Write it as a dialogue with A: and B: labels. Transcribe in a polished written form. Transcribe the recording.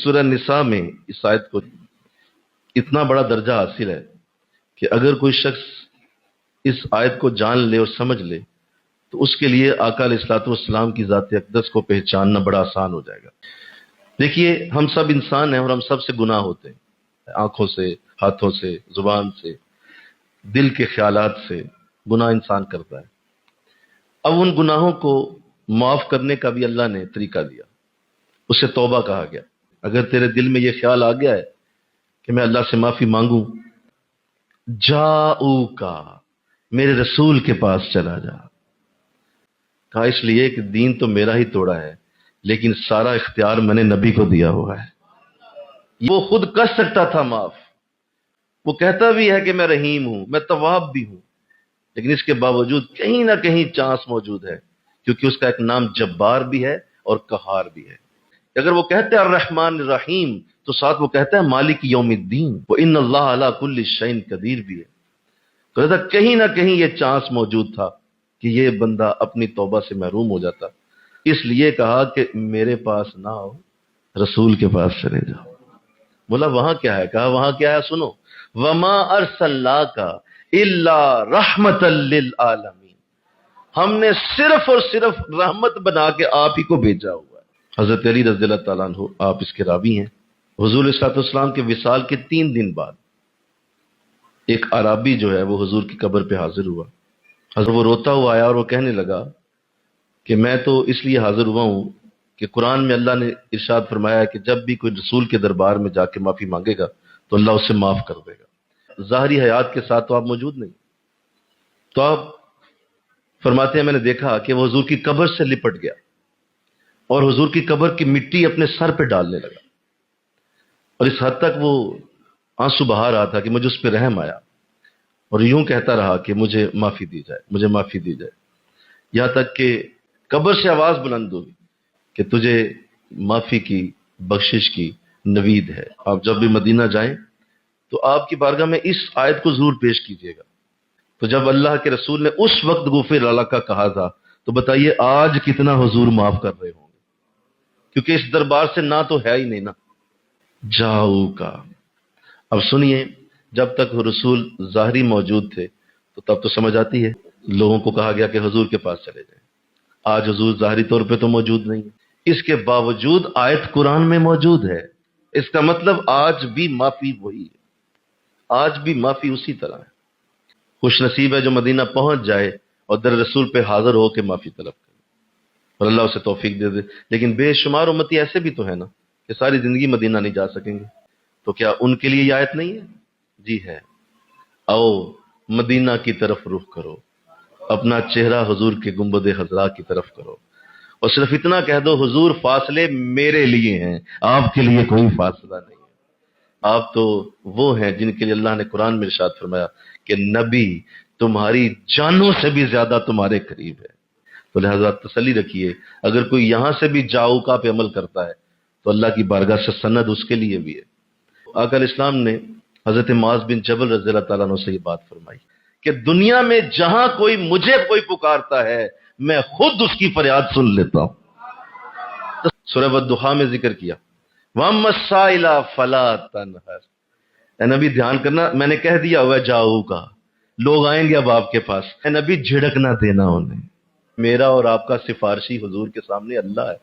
A: سورہ نساء میں اس آیت کو اتنا بڑا درجہ حاصل ہے کہ اگر کوئی شخص اس آیت کو جان لے اور سمجھ لے تو اس کے لیے آقا علیہ الصلوۃ والسلام کی ذات اقدس کو پہچاننا بڑا آسان ہو جائے گا۔ دیکھیے، ہم سب انسان ہیں اور ہم سب سے گناہ ہوتے ہیں، آنکھوں سے، ہاتھوں سے، زبان سے، دل کے خیالات سے گناہ انسان کرتا ہے۔ اب ان گناہوں کو معاف کرنے کا بھی اللہ نے طریقہ دیا، اسے توبہ کہا گیا۔ اگر تیرے دل میں یہ خیال آ گیا ہے کہ میں اللہ سے معافی مانگوں، جاؤ کا میرے رسول کے پاس چلا جا۔ کہا اس لیے کہ دین تو میرا ہی توڑا ہے، لیکن سارا اختیار میں نے نبی کو دیا ہوا ہے۔ وہ خود کر سکتا تھا معاف، وہ کہتا بھی ہے کہ میں رحیم ہوں، میں تواب بھی ہوں، لیکن اس کے باوجود کہیں نہ کہیں چانس موجود ہے، کیونکہ اس کا ایک نام جبار بھی ہے اور قہار بھی ہے۔ اگر وہ کہتے ہیں الرحمن الرحیم تو ساتھ وہ کہتا ہے مالک یوم الدین، وہ ان اللہ علی کل شیء قدیر بھی ہے۔ تو کہیں نہ کہیں یہ چانس موجود تھا کہ یہ بندہ اپنی توبہ سے محروم ہو جاتا، اس لیے کہا کہ میرے پاس نہ ہو، رسول کے پاس چلے جاؤ۔ بولا وہاں کیا ہے؟ کہا وہاں کیا ہے سنو، وما ارسلناک الا رحمتا للعالمین، ہم نے صرف اور صرف رحمت بنا کے آپ ہی کو بھیجا ہوا ہے۔ حضرت علی رضی اللہ تعالیٰ عنہ آپ اس کے راوی ہیں۔ حضور صلی اللہ علیہ وسلم کے وصال کے 3 دن بعد ایک عرابی جو ہے وہ حضور کی قبر پہ حاضر ہوا۔ حضرت وہ روتا ہوا آیا اور وہ کہنے لگا کہ میں تو اس لیے حاضر ہوا ہوں کہ قرآن میں اللہ نے ارشاد فرمایا ہے کہ جب بھی کوئی رسول کے دربار میں جا کے معافی مانگے گا تو اللہ اسے معاف کر دے گا۔ ظاہری حیات کے ساتھ تو آپ موجود نہیں، تو آپ فرماتے ہیں میں نے دیکھا کہ وہ حضور کی قبر سے لپٹ گیا اور حضور کی قبر کی مٹی اپنے سر پہ ڈالنے لگا، اور اس حد تک وہ آنسو بہا رہا تھا کہ مجھے اس پہ رحم آیا، اور یوں کہتا رہا کہ مجھے معافی دی جائے، مجھے معافی دی جائے، یہاں تک کہ قبر سے آواز بلند ہوئی کہ تجھے معافی کی، بخشش کی نوید ہے۔ آپ جب بھی مدینہ جائیں تو آپ کی بارگاہ میں اس آیت کو ضرور پیش کیجیے گا۔ تو جب اللہ کے رسول نے اس وقت غفر لک کا کہا تھا تو بتائیے آج کتنا حضور معاف کر رہے ہوں گے، کیونکہ اس دربار سے نہ تو ہے ہی نہیں نا۔ جاؤ کا، اب سنیے، جب تک رسول ظاہری موجود تھے تو تب تو سمجھ آتی ہے، لوگوں کو کہا گیا کہ حضور کے پاس چلے جائیں۔ آج حضور ظاہری طور پہ تو موجود نہیں ہے، اس کے باوجود آیت قرآن میں موجود ہے، اس کا مطلب آج بھی معافی وہی ہے، آج بھی معافی اسی طرح ہے۔ خوش نصیب ہے جو مدینہ پہنچ جائے اور در رسول پہ حاضر ہو کے معافی طلب کرے اور اللہ اسے توفیق دے دے۔ لیکن بے شمار امتی ایسے بھی تو ہے نا کہ ساری زندگی مدینہ نہیں جا سکیں گے، تو کیا ان کے لیے یہ آیت نہیں ہے؟ جی ہے۔ آؤ مدینہ کی طرف رخ کرو، اپنا چہرہ حضور کے گنبد خضرا کی طرف کرو، اور صرف اتنا کہہ دو حضور فاصلے میرے لیے ہیں، آپ کے لیے کوئی فاصلہ نہیں ہے۔ آپ تو وہ ہیں جن کے لیے اللہ نے قرآن میں ارشاد فرمایا کہ نبی تمہاری جانوں سے بھی زیادہ تمہارے قریب ہے۔ تو لہذا تسلی رکھیے، اگر کوئی یہاں سے بھی جاؤ کا پہ عمل کرتا ہے تو اللہ کی بارگاہ سے سند اس کے لیے بھی ہے۔ آقا علیہ السلام نے حضرت معاذ بن جبل رضی اللہ تعالیٰ عنہ سے یہ بات فرمائی کہ دنیا میں جہاں مجھے کوئی پکارتا ہے میں خود اس کی فریاد سن لیتا ہوں۔ سورہ والضحیٰ میں ذکر کیا وَأَمَّا السَّائِلَ فَلَا تَنْهَرْ، اے نبی دھیان کرنا، میں نے کہہ دیا ہوا جاؤ کا، لوگ آئیں گے اب آپ کے پاس، اے نبی جھڑک نہ دینا انہیں، میرا اور آپ کا سفارشی حضور کے سامنے اللہ ہے۔